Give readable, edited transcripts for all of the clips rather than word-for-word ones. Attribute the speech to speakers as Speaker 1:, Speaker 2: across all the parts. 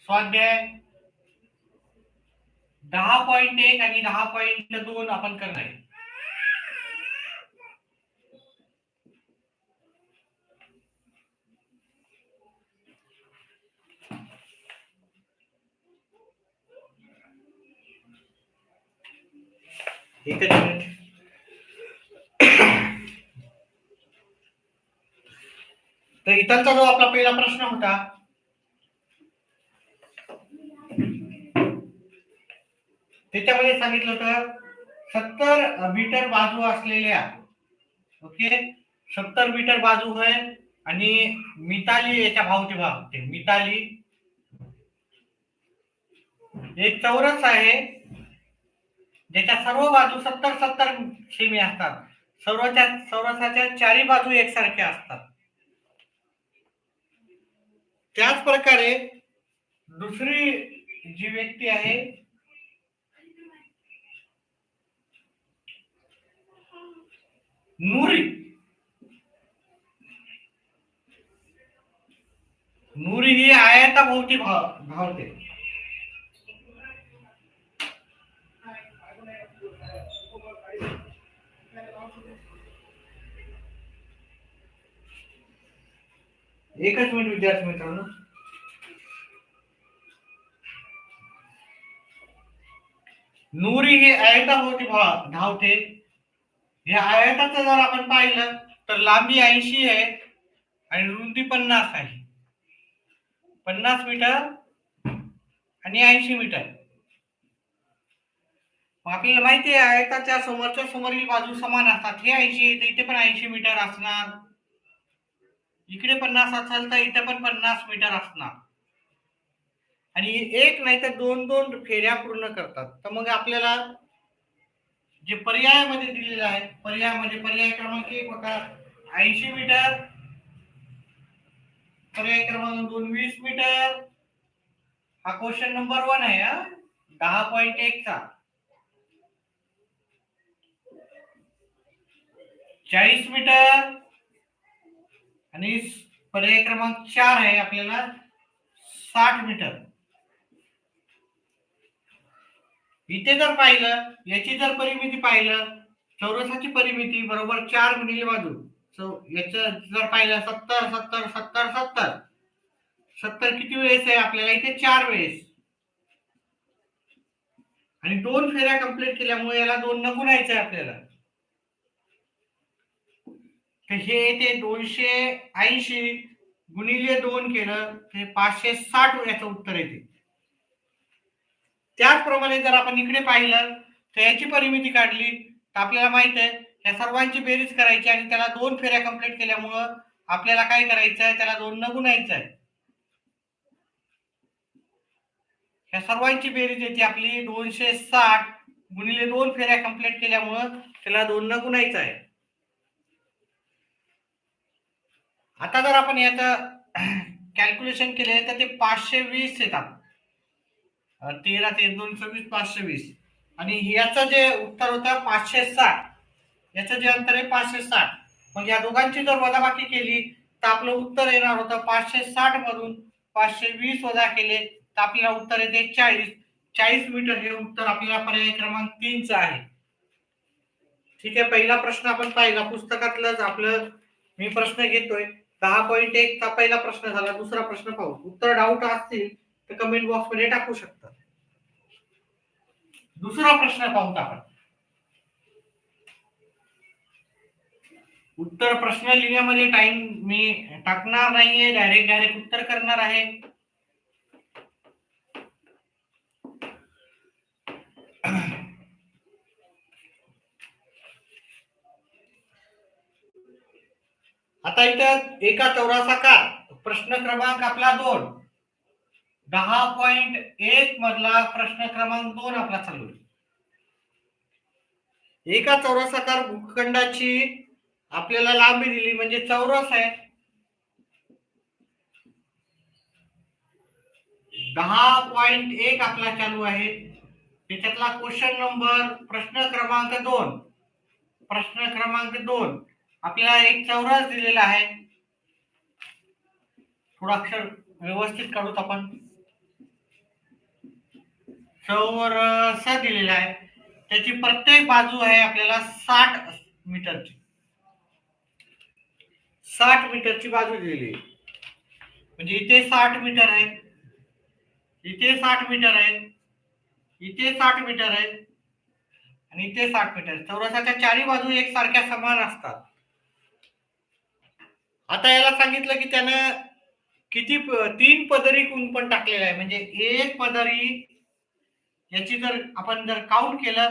Speaker 1: स्वाध्याय 10.1 आणि 10.2 आपण करणार आहे. एकच मिनिट. तर इथलचा जो आपला पहिला प्रश्न होता, त्याच्यामध्ये सांगितलं होतं 70 मीटर बाजू असलेल्या, ओके, 70 मीटर बाजू आहे आणि मिताली याच्या भावते भाग. मिताली एक चौरस आहे ज्याच्या सर्व बाजू 70-70 सेमी असतात. चौरसाच्या चारी बाजू एकसारख्या असतात. त्याच प्रकारे दुसरी जी व्यक्ती आहे नूरी ही आयताभोवती धावते. एकच मिनिट विद्यार्थी मित्रांनो. नूरी ही आयताभोवती धावते. या आयताचं जर आपण पाहिलं तर लांबी 80 आहे आणि रुंदी 50 आहे. 50 मीटर आणि 80 मीटर. आपल्याला माहिती आहे आयताच्या समोरच्या समोरील बाजू समान असतात. हे 80 आहे तर इथे पण 80 मीटर असणार. इकडे 50 असेल तर इथे पण 50 मीटर असणार. आणि एक नाही तर दोन फेऱ्या पूर्ण करतात. तर मग आपल्याला जे पर्यायामध्ये दिलेलं आहे, पर्याय क्रमांक 1 बघा 80 मीटर, पर्याय क्रमांक 2 20 मीटर. हा क्वेश्चन नंबर 1 आहे. 10.1 चा 40 मीटर आणि पर्याय क्रमांक 4 आहे आपल्याला 60 मीटर. इथे जर पाहिलं, याची जर परिमिती पाहिलं, चौरसाची परिमिती बरोबर 4 गुणिले बाजू. याचं जर पाहिलं 70 70 70 70 70 किती वेळेस आहे आपल्याला इथे 4 वेळेस. आणि 2 फेऱ्या कंप्लीट केल्यामुळे याला 2 न गुणायचं आहे आपल्याला. तर हे येते 280 गुणिले 2 केलं ते 560 याचं उत्तर येते. त्याचप्रमाणे जर आपण इकडे पाहिलं तर याची परिमिती काढली तर आपल्याला माहित आहे या सर्वांची बेरीज करायची आणि त्याला 2 फेऱ्या कंप्लीट केल्यामुळं आपल्याला काय करायचं आहे, त्याला 2 न गुणायचं आहे. या सर्वांची बेरीज येते आपली 260 गुणिले 2 फेऱ्या कंप्लीट केल्यामुळं त्याला 2 न गुणायचं आहे. आता जर आपण याचं कॅल्क्युलेशन केले तर ते 520 येतात. 13 3 2 26 520. आणि याचं जे उत्तर होतं 560, याचं जे अंतर आहे 560. मग या दोघांची जर वजाबाकी केली तर आपलं उत्तर येणार होतं 560 मधून 520 वजा केले तर आपल्याला उत्तर येते 40 मीटर. हे उत्तर आपल्याला पर्याय क्रमांक 3 चं आहे. ठीक आहे. पहिला प्रश्न आपण पाहिला पुस्तकातलंच आपलं. मी प्रश्न घेतोय 10.1 चा पहिला प्रश्न झाला. दुसरा प्रश्न पाहू. उत्तर डाऊट असतील तर कमेंट बॉक्स मध्ये टाकू शकता. दुसरा प्रश्न पाहूत आपण. उत्तर प्रश्न लिहिण्यामध्ये टाइम मी टाकणार नाहीये, डायरेक्ट उत्तर करणार आहे. आता इथं एका चौरसाकार प्रश्न क्रमांक आपला 2 10.1 मधला प्रश्न क्रमांक 2 आपला चालू आहे. एका चौरसाकार भूखंडाची आपल्याला लांबी दिली म्हणजे चौरस आहे. 10.1 आपला चालू आहे. त्याच्यातला क्वेश्चन नंबर प्रश्न क्रमांक 2 आपल्याला एक चौरस दिलेला आहे. थोडा अक्षर व्यवस्थित काढूत आपण. चौरसा दिलेला आहे. त्याची प्रत्येक बाजू आहे आपल्याला 60 मीटरची. 60 मीटरची बाजू दिलेली आहे. म्हणजे इथे 60 मीटर आहे, इथे 60 मीटर आहे, इथे 60 मीटर आहे आणि इथे 60 मीटर. चौरसाच्या चारही बाजू एकसारख्या समान असतात. आता याला सांगितलं की त्यानं किती 3 पदरी कुंपण टाकलेलं आहे. म्हणजे एक पदरी याची आपण जर काउंट केलं,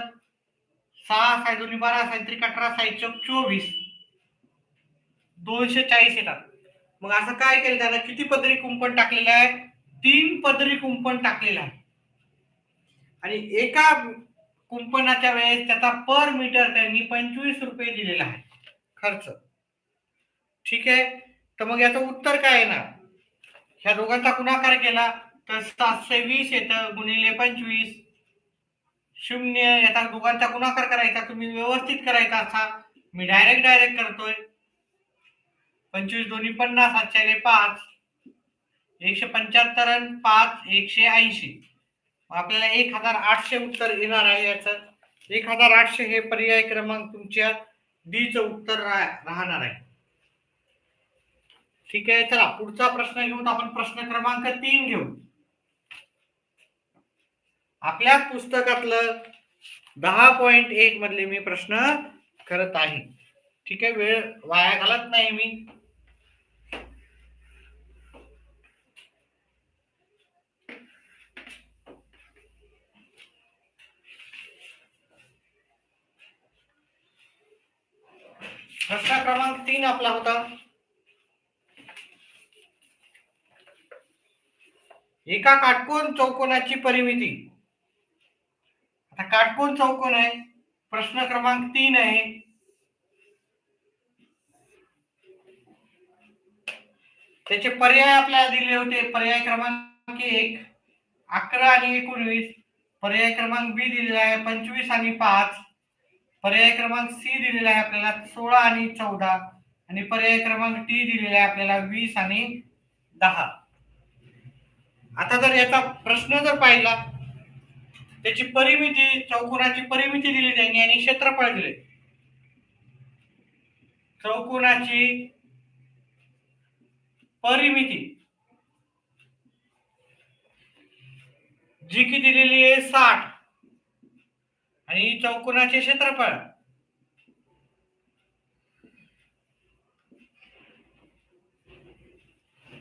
Speaker 1: 6 साय 2 12 साय 18 साय 24 240 येतात. मग असं काय केलं त्यानं, किती पदरी कुंपण टाकलेलं आहे? 3 पदरी कुंपण टाकलेलं आहे. आणि एका कुंपणाच्या वेळेस त्याचा पर मीटर त्यांनी 25 रुपये दिलेला आहे खर्च. ठीक आहे. तर मग याचं उत्तर काय येणार? ह्या दोघांचा गुणाकार केला तर 720 येतं गुणिले 25 शून्य. याचा दोघांचा गुणाकार करायचा, तुम्ही व्यवस्थित करायचा असा, मी डायरेक्ट करतोय. 25 दोन्ही 50 7 5 175 आणि 5 180. आपल्याला 1800 उत्तर येणार आहे. याचं 1800 हे पर्याय क्रमांक तुमच्या डी चं उत्तर राहणार आहे. ठीक आहे. चला पुढचा प्रश्न घेऊन आपण प्रश्न क्रमांक 3 घेऊ. आपल्या पुस्तकातलं 10.1 मधले मी प्रश्न करत आहे. ठीक आहे. वेळ वाया घालत नाही मी. प्रश्न क्रमांक 3 आपला होता, एका काटकोन चौकोनाची परिमिती. आता काटकोन चौकोन आहे, प्रश्न क्रमांक 3 आहे. त्याचे पर्याय आपल्याला दिले होते. पर्याय क्रमांक 1 11 आणि 19, पर्याय क्रमांक बी दिलेला आहे 25 आणि 5, पर्याय क्रमांक सी दिलेला आहे आपल्याला 16 आणि 14 आणि पर्याय क्रमांक डी दिलेला आहे आपल्याला 20 आणि 10. आता जर याचा प्रश्न जर पाहिला, त्याची परिमिती, चौकोनाची परिमिती दिली त्यांनी आणि क्षेत्रफळ दिले. चौकोनाची परिमिती जी की दिलेली आहे 60 आणि चौकोनाचे क्षेत्रफळ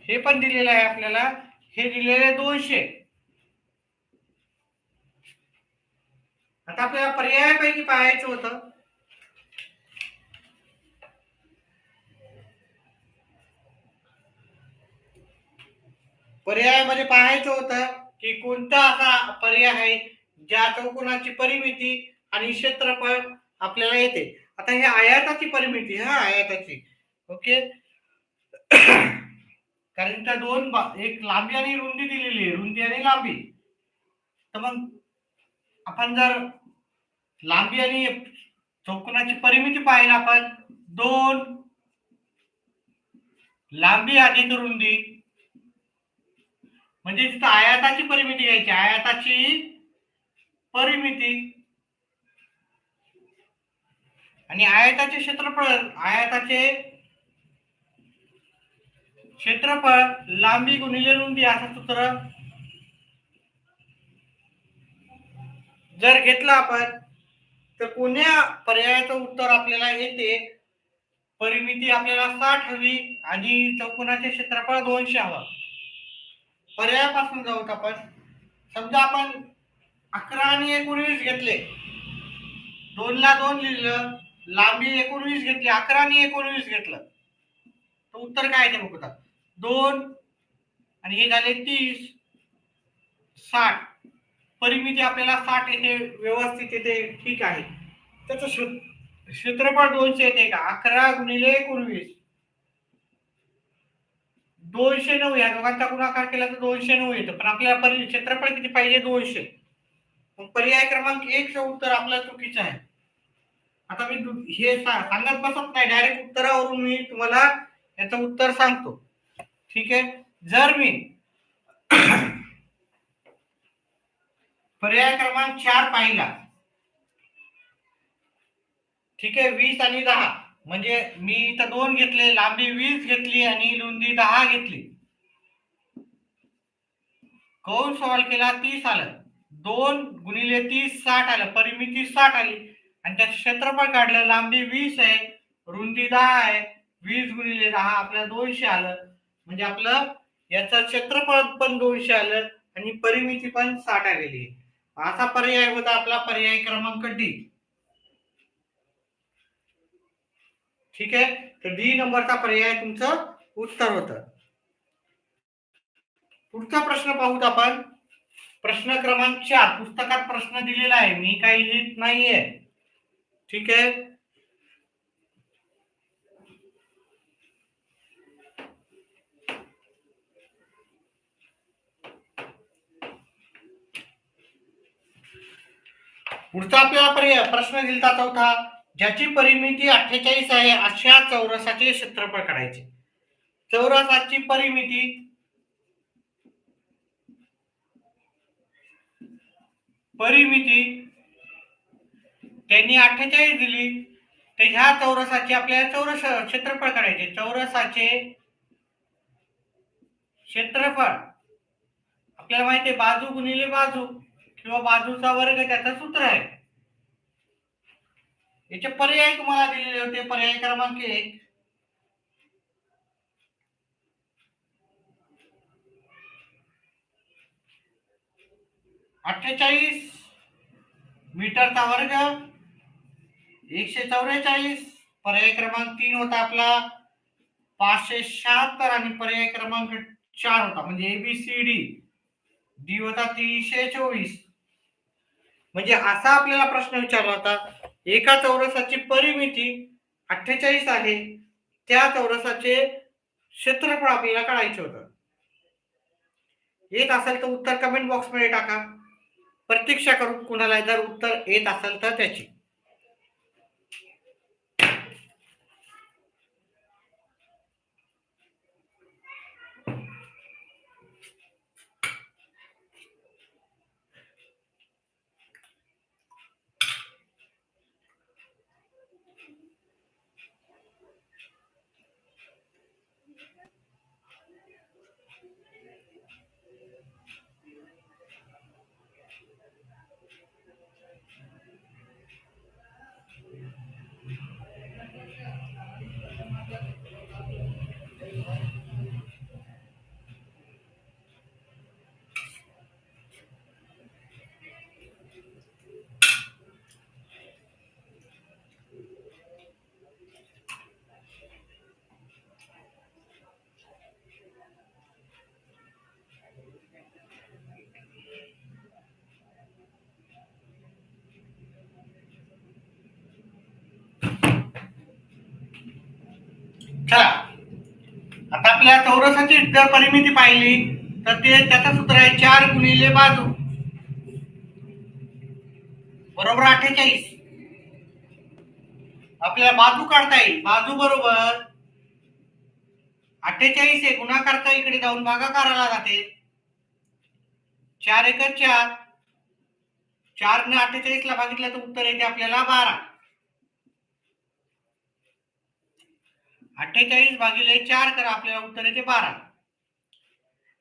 Speaker 1: हे पण दिलेलं आहे आपल्याला, हे दिलेले 200. आता आपल्याला पर्यायापैकी पाहायचं होतं. पर्यायामध्ये पाहायचं होतं की कोणता असा पर्याय आहे ज्या चौकोनाची परिमिती आणि क्षेत्रफळ आपल्याला येते. आता हे आयताची परिमिती, आयताची. ओके. कारण त्या दोन एक लांबी आणि रुंदी दिलेली आहे, रुंदी आणि लांबी. तर मग आपण जर लांबी आणि चौकोनाची परिमिती पाहिली, आपण 2 लांबी अधिक रुंदी म्हणजे तिथं आयताची परिमिती घ्यायची. आयताची परिमिती आणि आयताचे क्षेत्रफळ लांबी गुणिले रुंदी असं सूत्र जर घेतलं आपण, तर कोण्या पर्यायाचं उत्तर आपल्याला येते? परिमिती आपल्याला 60 हवी आणि चौकोनाचे क्षेत्रफळ 200 हवं. पर्यायापासून जाऊ आपण. समजा आपण 11 आणि 19 घेतले, 2 ला 2 लिहिलं, लांबी 19 घेतली, 11 आणि 19 घेतलं, तर उत्तर काय येते बघूया. 2 आणि हे झाले 30, 60. परिमिती आपल्याला 60 येते, व्यवस्थित येते, ठीक आहे. त्याचं क्षेत्रफळ 200 येते का? 11 गुणिले 19 209. या दोघांचा गुणाकार केला तर 209 येतं, पण आपल्याला क्षेत्रफळ किती पाहिजे? 200. मग पर्याय क्रमांक 1 चं उत्तर आपलं चुकीचं आहे. आता मी हे सांगत बसत नाही, डायरेक्ट उत्तरावरून मी तुम्हाला याचं उत्तर सांगतो. ठीक आहे. जर मी पर्याय क्रमांक 4 पाहिला. ठीक आहे, 20 आणि 10 म्हणजे मी इथं 2 घेतले, लांबी 20 घेतली आणि रुंदी 10 घेतली. कौन सॉल्व केला 30 आलं. 2 गुणिले 30 60 आलं, परिमिती 60 आली आणि त्याचं क्षेत्रफळ काढलं. लांबी 20 आहे, रुंदी 10 आहे. 20 गुणिले 10 आपल्याला 200 आलं. म्हणजे आपलं याचं क्षेत्रफळ पण 200 आलं आणि परिमिती पण 60 आलेली आहे. असा पर्याय होता आपला पर्याय क्रमांक डी. ठीक आहे, तर डी नंबरचा पर्याय तुमचं उत्तर होतं. पुढचा प्रश्न पाहूत आपण. प्रश्न क्रमांक 4 पुस्तकात प्रश्न दिलेला आहे, मी काही लिहित नाहीये. ठीक आहे, पुढचा आपल्याला प्रश्न दिलता चौथा. ज्याची परिमिती 48 आहे अशा चौरसाचे क्षेत्रफळ काढायचे. चौरसाची परिमिती त्यांनी 48 दिली, तर ह्या चौरसाचे आपल्याला चौरस क्षेत्रफळ काढायचे. चौरसाचे क्षेत्रफळ आपल्याला माहिती आहे, बाजू गुणिले बाजू किंवा बाजूचा वर्ग त्याचं सूत्र आहे. याचे पर्याय तुम्हाला दिलेले होते. पर्याय क्रमांक 1 48 मीटरचा वर्ग 144. पर्याय क्रमांक 3 होता आपला 576 आणि पर्याय क्रमांक 4 होता म्हणजे एबीसीडी. डी होता 324. म्हणजे असा आपल्याला प्रश्न विचारला होता, एका चौरसाची परिमिती 48 आहे, त्या चौरसाचे क्षेत्रफळ आपल्याला काढायचे होतं. येत असेल तर उत्तर कमेंट बॉक्स मध्ये टाका. प्रतीक्षा करून कुणाला जर उत्तर येत असेल तर त्याची. चला, आता आपल्या चौरसाची जर परिमिती पाहिली तर ते त्याचं सूत्र आहे 4 गुणिले बाजू बरोबर 48. आपल्याला बाजू काढता येईल. बाजू बरोबर 48 आहे, गुणाकारचा इकडे जाऊन भागाकाराला जाते. 4 एक 4, 4 ने 48 ला भागितलं तर उत्तर येते आपल्याला 12. 48 भागिले 4 करा, आपल्याला उत्तर येते 12.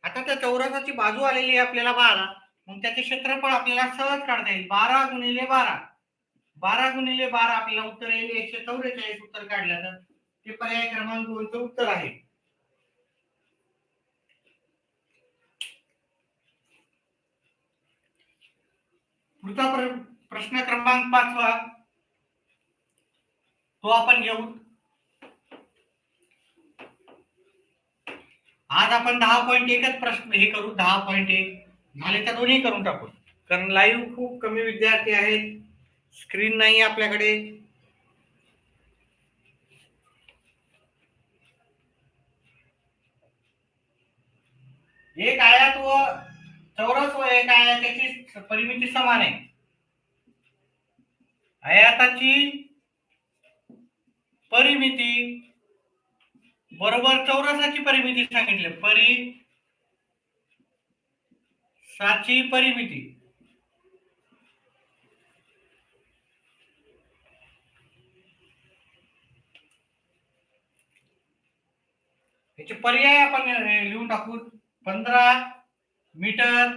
Speaker 1: आता त्या चौरसाची बाजू आलेली आहे आपल्याला 12, मग त्याचे क्षेत्रफळ आपल्याला सहज काढता येईल. 12 गुणिले 12, 12 गुणिले 12 आपल्याला उत्तर येईल 144. उत्तर काढलं तर ते पर्याय क्रमांक 2 चं उत्तर आहे. पुढचा प्रश्न क्रमांक 5 तो आपण घेऊ. आज आपण 10.1 प्रश्न हे करू. 10.1 झाले तर दोन्ही करून टाकू, कारण लाईव्ह खूप कमी विद्यार्थी आहेत, स्क्रीन नाही आपल्याकडे. एक आयत व चौरस व एक आयताची परिमिती समान आहे. आयताची परिमिती बरोबर चौरसाची परिमिती सांगितली. साची परिमिती याचे पर्याय आपण लिहून टाकू. 15 मीटर,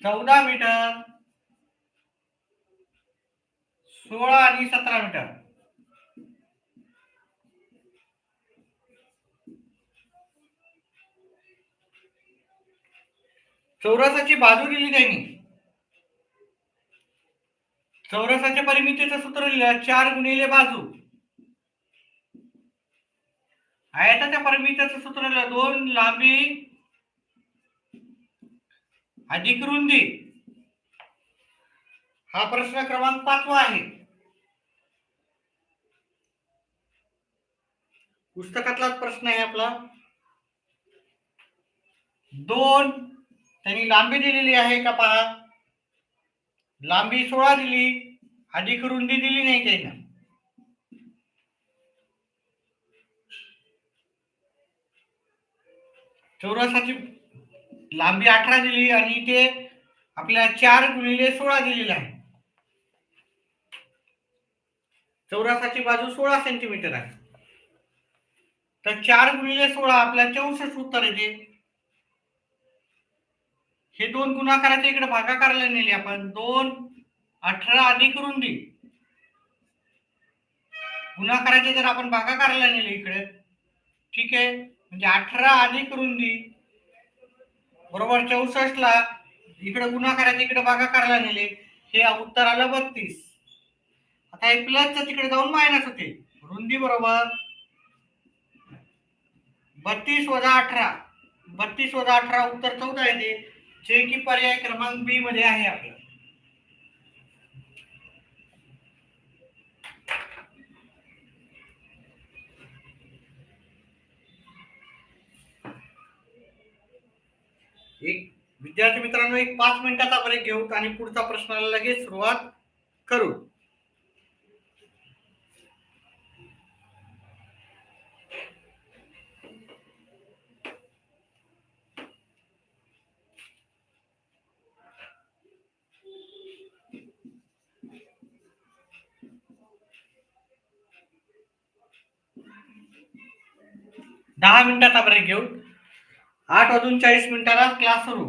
Speaker 1: 14 मीटर, 16 आणि 17 मीटर. चौरसाची बाजू दिली त्यांनी. चौरसाच्या परिमितीचं सूत्र लिहिलं 4 गुणिले बाजू. आयताच्या परिमितीचं सूत्र लिहिलं 2 लांबी अधिक रुंदी. हा प्रश्न क्रमांक 5 आहे. पुस्तकातलाच प्रश्न आहे आपला. 2 त्यांनी लांबी दिलेली आहे का पहा. लांबी 16 दिली, अधिक रुंदी दिली नाही त्यांना. चौरसाची लांबी 18 दिली आणि ते आपल्याला 4 गुणिले 16 दिलेलं आहे. चौरसाची बाजू 16 सेंटीमीटर आहे. तर 4 गुणिले 16 आपल्याला 64 उत्तर येते. हे दोन गुणाकाराच्या इकडे भागाकाराला नेले आपण. 2 18 अधिक रुंदी. गुणाकाराचे जर आपण भागाकाराला नेले इकडे, ठीक आहे, म्हणजे 18 अधिक रुंदी बरोबर 64 ला इकडे गुणाकाराच्या इकडे भागाकाराला नेले, हे उत्तर आलं 32. आता हे प्लसच्या तिकडे जाऊन मायनस होते. रुंदी बरोबर 32 वजा 18, 32 वजा 18 उत्तर 14 येते, जे की पर्याय क्रमांक बी मध्ये आहे आपला. एक विद्यार्थी मित्रांनो, एक 5 मिनिटाचा ब्रेक घेऊ आणि पुढचा प्रश्नाला लगेच सुरुवात करू. दहा मिनिटाचा ब्रेक घेऊ. 8:40 क्लास सुरू.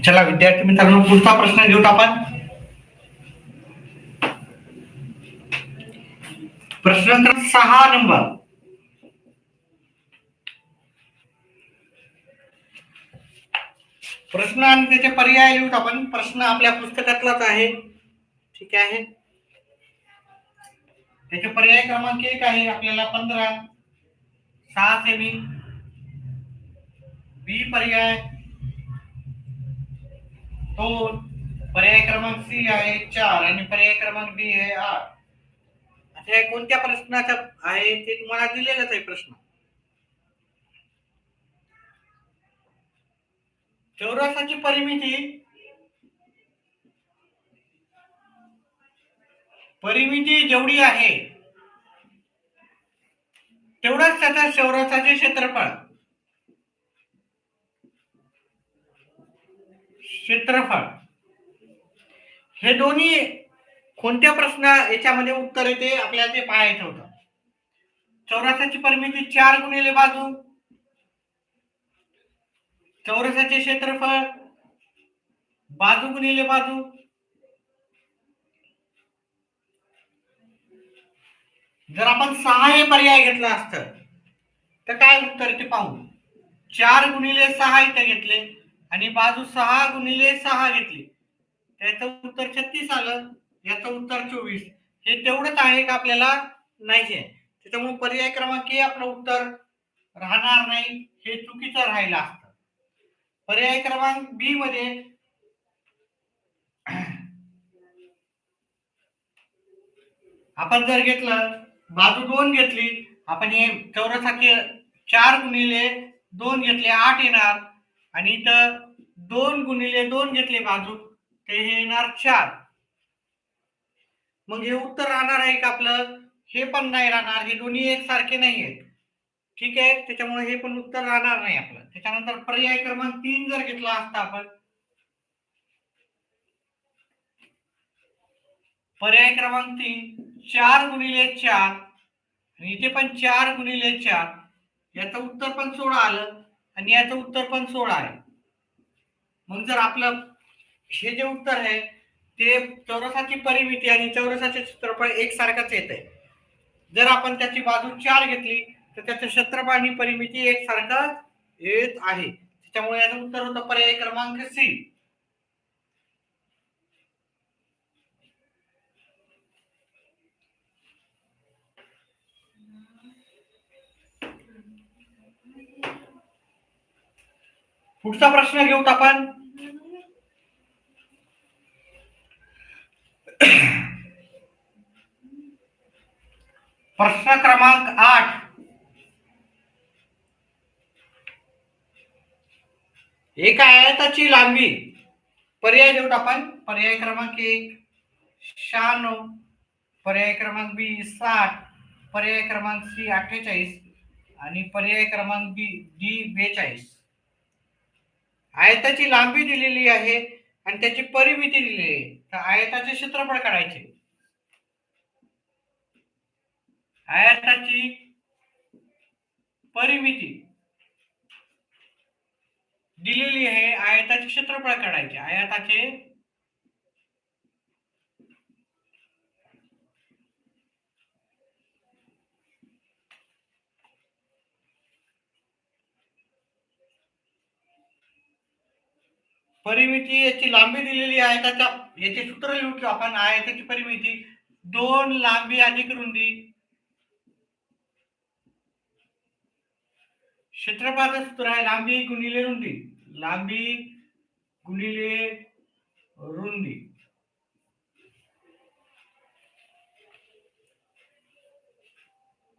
Speaker 1: चला विद्यार्थी मित्रांनो, पुढचा प्रश्न घेऊत आपण. प्रश्न क्रमांक 6 नंबर. प्रश्न आणि त्याचे पर्याय लिहूत आपण. प्रश्न आपल्या पुस्तकातलाच आहे, ठीक आहे. त्याचे पर्याय क्रमांक 1 आहे आपल्याला 15, 6 सेमी. बी पर्याय 2, पर्याय क्रमांक सी आहे 4 आणि पर्याय क्रमांक डी आहे 8. आता कोणत्या प्रश्नाचा आहे ते तुम्हाला दिलेलाच आहे प्रश्न. चौरसाची परिमिती जेवढी आहे तेवढाच त्याचा चौरसाचे क्षेत्रफळ हे दोन्ही कोणत्या प्रश्न याच्यामध्ये उत्तर येते आपल्याला ते पाहायचं होतं. चौरसाची परिमिती 4 गुणिले बाजू चौरसाचे क्षेत्रफळ बाजू गुणिले बाजू, जर आपण 6 हे पर्याय घेतला असतं तर काय उत्तर ते पाहू. 4 गुणिले 6 इथे घेतले आणि बाजू 6 गुणिले 6 घेतली, त्याचं उत्तर 36 आलं. याचं उत्तर 24. हे तेवढंच आहे का आपल्याला? नाही आहे. त्याच्यामुळे पर्याय क्रमांक ए आपलं उत्तर राहणार नाही, हे चुकीचं राहिलं असतं. पर्याय क्रमांक बी मध्ये आपण जर घेतलं, बाजू 2 घेतली, आपण हे चौरसाचे 4 गुणिले 2 घेतले 8 येणार, आणि इथं 2 गुणिले 2 घेतले बाजू, ते हे येणार 4. मग हे उत्तर राहणार आहे का आपलं? हे पण नाही राहणार, हे दोन्ही एकसारखे नाही आहेत. ठीक आहे, त्याच्यामुळे हे पण उत्तर राहणार नाही आपलं. त्याच्यानंतर पर्याय क्रमांक 3 जर घेतला असता आपण, पर्याय क्रमांक 3 4 गुणिले 4, आणि इथे पण 4 गुणिले 4, याचं उत्तर पण 16 आलं आणि याचं उत्तर पण 16 आहे. मग जर आपलं हे जे उत्तर आहे ते चौरसाची परिमिती आणि चौरसाचे क्षेत्रफळ एकसारखंच येत आहे. जर आपण त्याची बाजू 4 घेतली तर त्याचं क्षेत्रफळ आणि परिमिती एकसारखं येत आहे. त्याच्यामुळे याचं उत्तर होतं पर्याय क्रमांक सी. पुढचा प्रश्न घेऊत आपण. प्रश्न क्रमांक 8. एका आयताची लांबी, पर्याय देऊत आपण. पर्याय क्रमांक 1 96, पर्याय क्रमांक बी 60, पर्याय क्रमांक सी 48 आणि पर्याय क्रमांक डी 42. आयताची लांबी दिलेली आहे आणि त्याची परिमिती दिलेली आहे, तर आयताचे क्षेत्रफळ काढायचे. आयताची परिमिती दिलेली आहे, आयताचे क्षेत्रफळ काढायचे. आयताचे परिमिती, याची लांबी दिलेली आहे, त्याच्या याचे सूत्र लिहू आपण. आयताची परिमिती 2 लांबी अधिक रुंदी, क्षेत्रफळाचं सूत्र आहे लांबी गुणिले रुंदी, लांबी गुणिले रुंदी.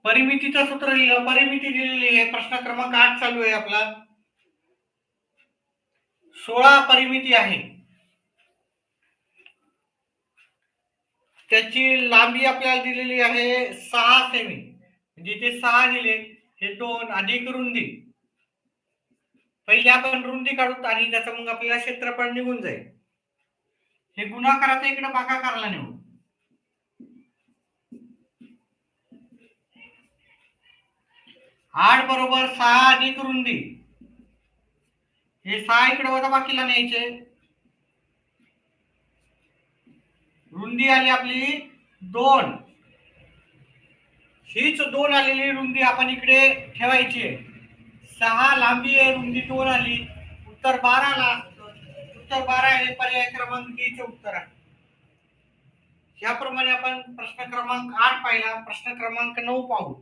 Speaker 1: परिमितीचं सूत्र लिहिलं, परिमिती दिलेली आहे. प्रश्न क्रमांक 8 चालू आहे आपला. 16 परिमिती आहे, त्याची लांबी आपल्याला दिलेली आहे 6 सेमी, म्हणजे ते 6 दिले, हे 2 अधिक रुंदी. पहिले आपण रुंदी काढू आणि त्याचं मग आपल्याला क्षेत्रफळ निघून जाईल. हे गुणाकाराचं इकडे भागाकारला नेऊ. 8 बरोबर 6 अधिक रुंदी, हे 6 इकडे वजा बाकीला न्यायचे. रुंदी आली आपली 2, हीच 2 आलेली रुंदी आपण इकडे ठेवायची आहे. 6 लांबी आहे, रुंदी 2 आली, उत्तर 12 ला. उत्तर 12 हे पर्याय क्रमांक डी चे उत्तर आहे. याप्रमाणे आपण प्रश्न क्रमांक 8 पाहिला. प्रश्न क्रमांक 9 पाहू.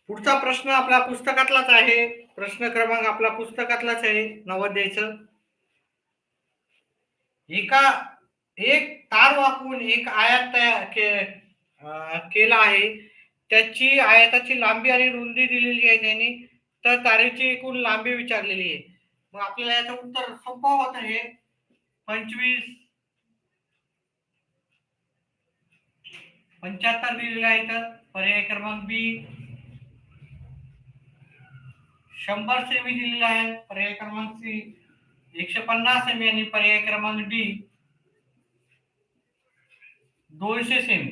Speaker 1: पुढचा प्रश्न आपल्या पुस्तकातलाच आहे. प्रश्न क्रमांक आपला पुस्तकातलाच आहे नवोदयचं. एक तार वाकवून एक आयत केला आहे, त्याची आयताची लांबी आणि रुंदी दिलेली आहे त्यांनी, तर तारेची एकूण लांबी विचारलेली आहे. मग आपल्याला याचं उत्तर सोपं होतं. हे 25 75 दिलेलं आहे. तर पर्याय क्रमांक बी 100 सेमी दिलेला आहे. पर्याय क्रमांक सी 150 सेमी आणि पर्याय क्रमांक डी 200 सेमी.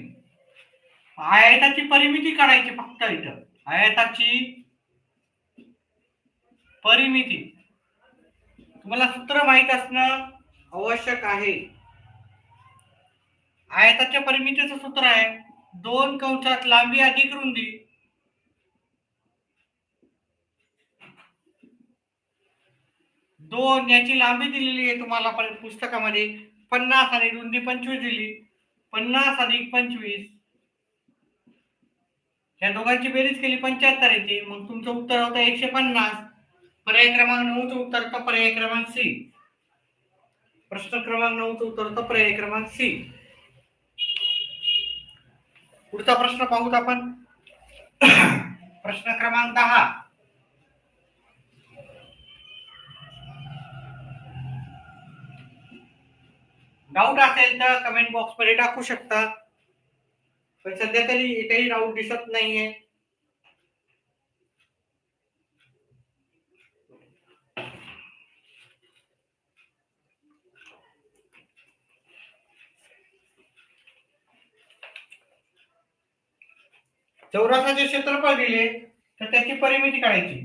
Speaker 1: आयताची परिमिती काढायची फक्त इथं. आयताची परिमिती तुम्हाला सूत्र माहित असणं आवश्यक आहे. आयताच्या परिमितीचं सूत्र आहे 2 कंसात लांबी अधिक रुंदी 2 याची लांबी दिलेली आहे तुम्हाला पुस्तकामध्ये 50 आणि रुंदी 25 दिली. 50 अधिक 25 या दोघांची बेरीज केली 75 येते. मग तुमचं उत्तर होतं 150. पर्याय क्रमांक 9 चं उत्तर होतं पर्याय क्रमांक सी. प्रश्न क्रमांक 9 चं उत्तर होतं पर्याय क्रमांक सी. पुढचा प्रश्न पाहूत आपण. प्रश्न क्रमांक 10. डाऊट असेल तर कमेंट बॉक्स मध्ये टाकू शकता. पण सध्या तरी एकही डाऊट दिसत नाहीये. चौरसाचे क्षेत्रफळ दिले तर त्याची परिमिती काढायची.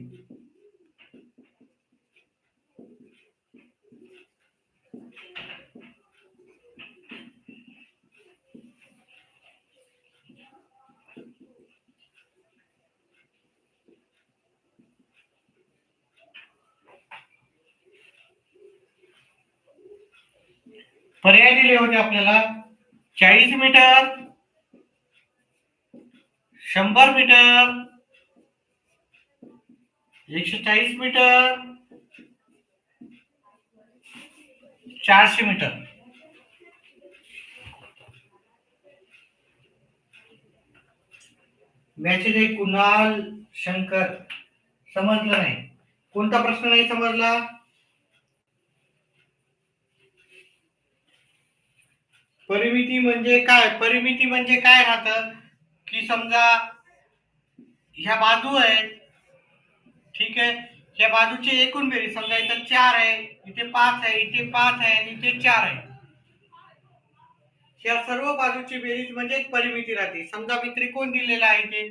Speaker 1: पर्याय दिले होते आपल्याला 40 metre 100 metre 140 metre 400 metre. Message आहे कुणाल शंकर. समजलं नाही. कोणता प्रश्न नाही समजला? परिमिती म्हणजे काय? परिमिती म्हणजे काय राहतं की समजा ह्या बाजू आहे, ठीक आहे, या बाजूची एकूण बेरीज समजा इथं 4 आहे, इथे 5 आहे, इथे 5 आहे आणि इथे 4 आहे. या सर्व बाजूची बेरीज म्हणजे परिमिती राहते. समजा मी त्रिकोण दिलेला आहे, इथे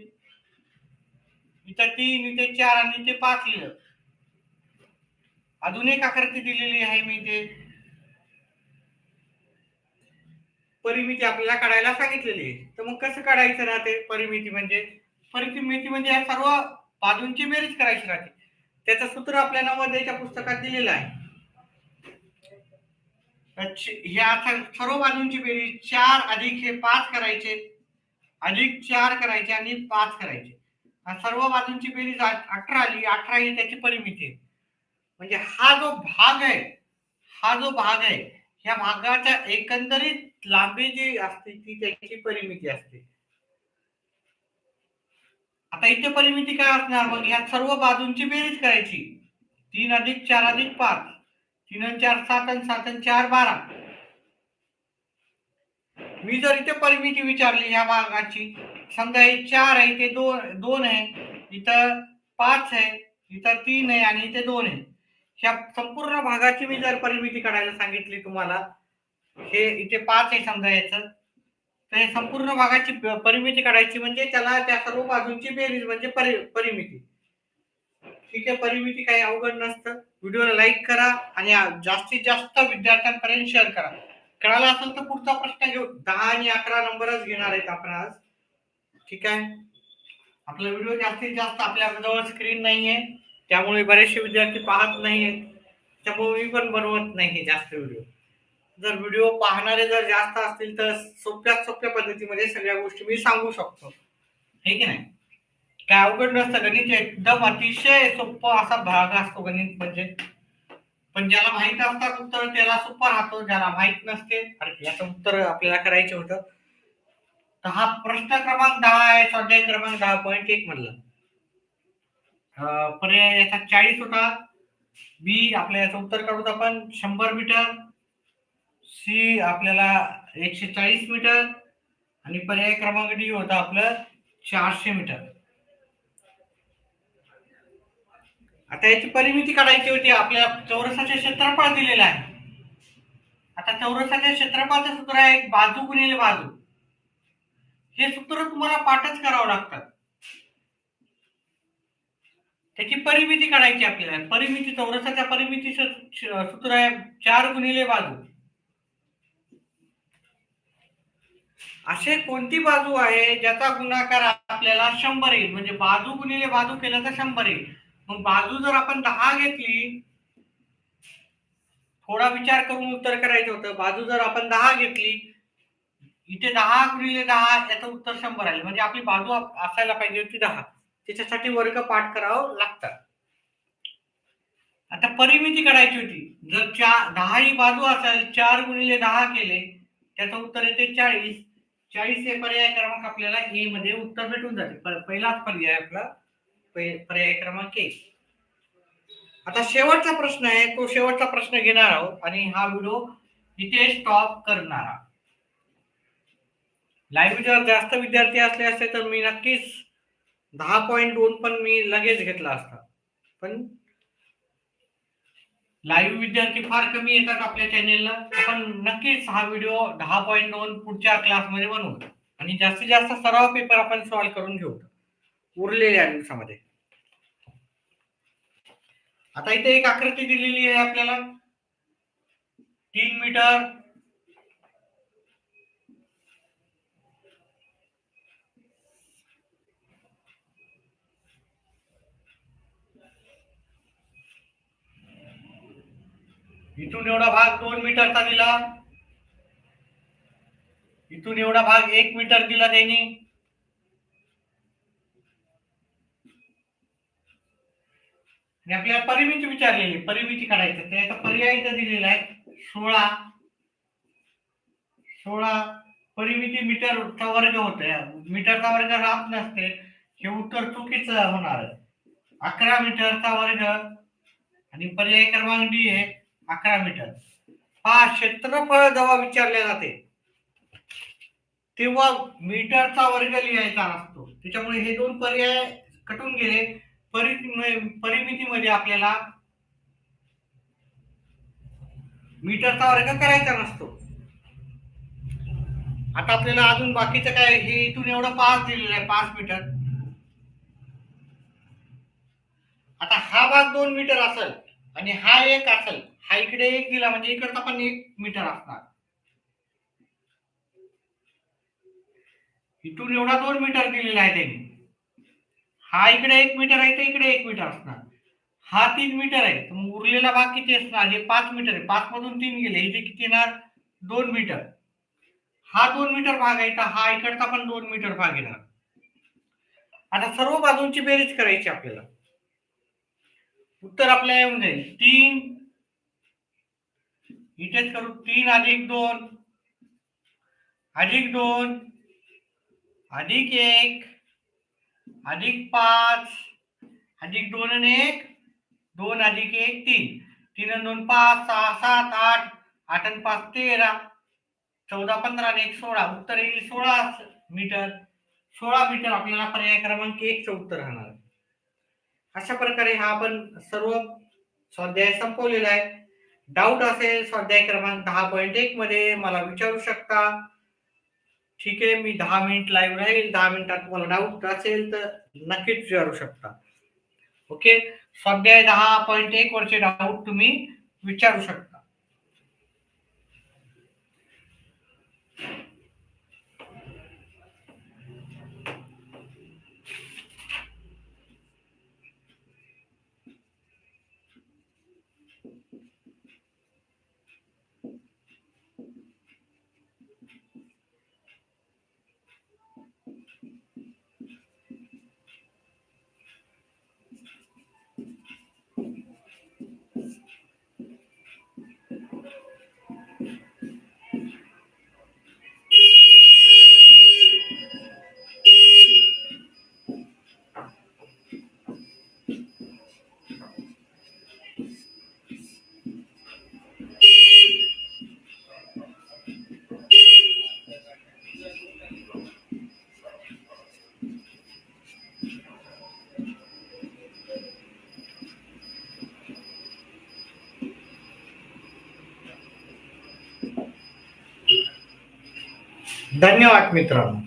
Speaker 1: इथं 3, इथे 4 आणि इथे 5 लिहिलं. अजून एक आकृती दिलेली आहे मी इथे. परिमिती आपल्याला काढायला सांगितलेली आहे. तर मग कसं काढायचं राहते परिमिती म्हणजे? परिमिती म्हणजे या सर्व बाजूंची बेरीज करायची राहते. त्याचं सूत्र आपल्या नवोदयच्या पुस्तकात दिलेलं आहे. ह्या सर्व बाजूंची बेरीज 4 अधिक हे 5 करायचे, अधिक 4 करायचे आणि 5 करायचे. सर्व बाजूंची बेरीज 18 आली. 18 ही त्याची परिमिती आहे. म्हणजे हा जो भाग आहे ह्या भागाच्या एकंदरीत लांबी जी असते ती त्याची परिमिती असते. आता इथे परिमिती काय असणार? मग ह्या सर्व बाजूंची बेरीज करायची. 3 अधिक 4 अधिक 5 3 आणि 4 7 आणि 7 आणि 4 12. मी जर इथे परिमिती विचारली ह्या भागाची, समजा हे 4 आहे, इथे 2 आहे, इथं 5 आहे, इथं 3 आहे आणि इथे 2 आहे. ह्या संपूर्ण भागाची मी जर परिमिती काढायला सांगितली तुम्हाला, हे इथे 5 आहे समजा याचं, तर हे संपूर्ण भागाची परिमिती काढायची म्हणजे त्याला त्या सर्व बाजूंची बेरीज म्हणजे परिमिती. ठीक आहे. परिमिती काही अवघड नसतं. व्हिडिओला लाईक करा आणि जास्तीत जास्त विद्यार्थ्यांपर्यंत शेअर करा. कळाला असेल तर पुढचा प्रश्न घेऊ. 10 आणि 11 नंबरच घेणार आहेत आपण आज. ठीक आहे. आपला व्हिडिओ जास्तीत जास्त आपल्या जवळ स्क्रीन नाहीये, त्यामुळे बरेचसे विद्यार्थी पाहत नाहीयेत. त्यामुळे मी पण बनवत नाही जास्त व्हिडिओ. जर व्हिडिओ पाहणारे जर जास्त असतील तर सोप्या पद्धतीमध्ये सगळ्या गोष्टी मी सांगू शकतो. हे की नाही? काय अवघड नसतं. गणित एकदम अतिशय सोपं असा भाग असतो गणित म्हणजे. पण ज्याला माहित असतात उत्तर त्याला सोपं राहतो. ज्याला माहित नसते अरे याचं उत्तर आपल्याला करायचं होतं. तर हा प्रश्न क्रमांक 10 आहे. स्वाध्याय क्रमांक 10.1 मधला. पर्याय याचा 40 होता. बी आपल्या याचं उत्तर काढूत आपण 100 मीटर. सी आपल्याला 140 मीटर आणि पर्याय क्रमांक डी होता आपलं 400 मीटर. आता याची परिमिती काढायची होती. आपल्या चौरसाचे क्षेत्रफळ दिलेलं आहे. आता चौरसाच्या क्षेत्रफळाचं सूत्र आहे बाजू गुणिले बाजू. हे सूत्र तुम्हाला पाठच करावं लागतात. त्याची परिमिती काढायची आपल्याला. परिमिती चौरसाच्या परिमितीचं सूत्र आहे 4 गुणिले बाजू. असे कोणती बाजू आहे ज्याचा गुणाकार आपल्याला 100 येईल. म्हणजे बाजू गुणिले बाजू केलं तर 100 येईल. मग बाजू जर आपण 10 घेतली, थोडा विचार करून उत्तर करायचं होतं. बाजू जर आपण 10 घेतली, इथे 10 गुणिले 10 याचं उत्तर 100 आले. म्हणजे आपली बाजू असायला पाहिजे होती 10. त्याच्यासाठी वर्ग पाठ करावं लागतात. आता परिमिती काढायची होती. जर 10 ही बाजू असेल, 4 गुणिले 10 केले, त्याचं उत्तर येते 40. 40 हे पर्याय क्रमांक आपल्याला ए मध्ये उत्तर भेटून जाते. पहिलाच पर्याय आपला पर्याय क्रमांक ए. आता शेवटचा प्रश्न आहे, तो शेवटचा प्रश्न घेणार आहोत आणि हा व्हिडिओ इथे स्टॉप करणार आहोत. लाईव्ह जर जास्त विद्यार्थी असले असते तर मी नक्कीच 10.2 पण मी लगेच घेतला असता. पण लाईव्ह विद्यार्थी फार कमी येतात आपल्या चॅनेलला. आपण नक्कीच हा व्हिडिओ 10.2 पुढच्या क्लासमध्ये बनवू आणि जास्तीत जास्त सराव पेपर आपण सॉल्व्ह करून घेऊ उरलेल्या दिवसामध्ये. आता इथे एक आकृती दिलेली आहे आपल्याला. 3 मीटर, इथून एवढा भाग 2 मीटरचा दिला, इथून एवढा भाग 1 मीटर दिला त्यांनी. आणि आपल्याला परिमिती विचारलेली, परिमिती काढायचं. त्याचा पर्याय इथं दिलेला आहे 16. परिमिती मीटरचा वर्ग होते. मीटरचा वर्ग राहत नसते. हे उत्तर चुकीचं होणार आहे. 11 मीटरचा वर्ग आणि पर्याय क्रमांक डी आहे 11 मीटर. क्षेत्रफळ जेव्हा विचारले जाते तेव्हा मीटरचा वर्ग लिहायचा असतो. त्याच्यामुळे हे दोन पर्याय कटून गेले. परिमितीमध्ये आपल्याला मीटरचा वर्ग करायचा नसतो. आता आपल्याला अजून बाकीचं काय, हे इथून एवढं 5 दिलेलं आहे, 5 मीटर. आता हा भाग 2 मीटर असेल आणि हा 1 असेल. हा इकडे 1 दिला म्हणजे इकडचा पण 1 मीटर असणार. इथून एवढा 2 मीटर दिलेला आहे त्यांनी. हा इकडे 1 मीटर आहे तर इकडे 1 मीटर असणार. हा 3 मीटर आहे तर मग उरलेला भाग किती असणार? हे 5 मीटर आहे. 5 मधून 3 गेले, इथे किती येणार? 2 मीटर. हा 2 मीटर भाग आहे तर हा इकडचा पण 2 मीटर भाग येणार. आता सर्व बाजूंची बेरीज करायची आपल्याला. उत्तर आपल्याला येऊन जाईल 3, इथेच करू 3 अधिक 2 अधिक 2 अधिक 1 अधिक 5 अधिक 2 आणि 1 2 अधिक 1 3. 3 आणि 2 5 6 7 8 8 आणि 5 13 14 15 आणि 1 16. उत्तर येईल 16 मीटर. 16 मीटर आपल्याला पर्याय क्रमांक 1 चं उत्तर राहणार. अशा प्रकारे हा आपण सर्व स्वाध्याय संपवलेला आहे. डाऊट असेल स्वाध्याय क्रमांक 10.1 मध्ये मला विचारू शकता. ठीक आहे, मी 10 मिनिट लाईव्ह राहील. 10 मिनिटात तुम्हाला डाऊट असेल तर नक्कीच विचारू शकता. ओके, स्वाध्याय 10.1 वरचे डाऊट तुम्ही विचारू शकता. धन्यवाद मित्रांनो.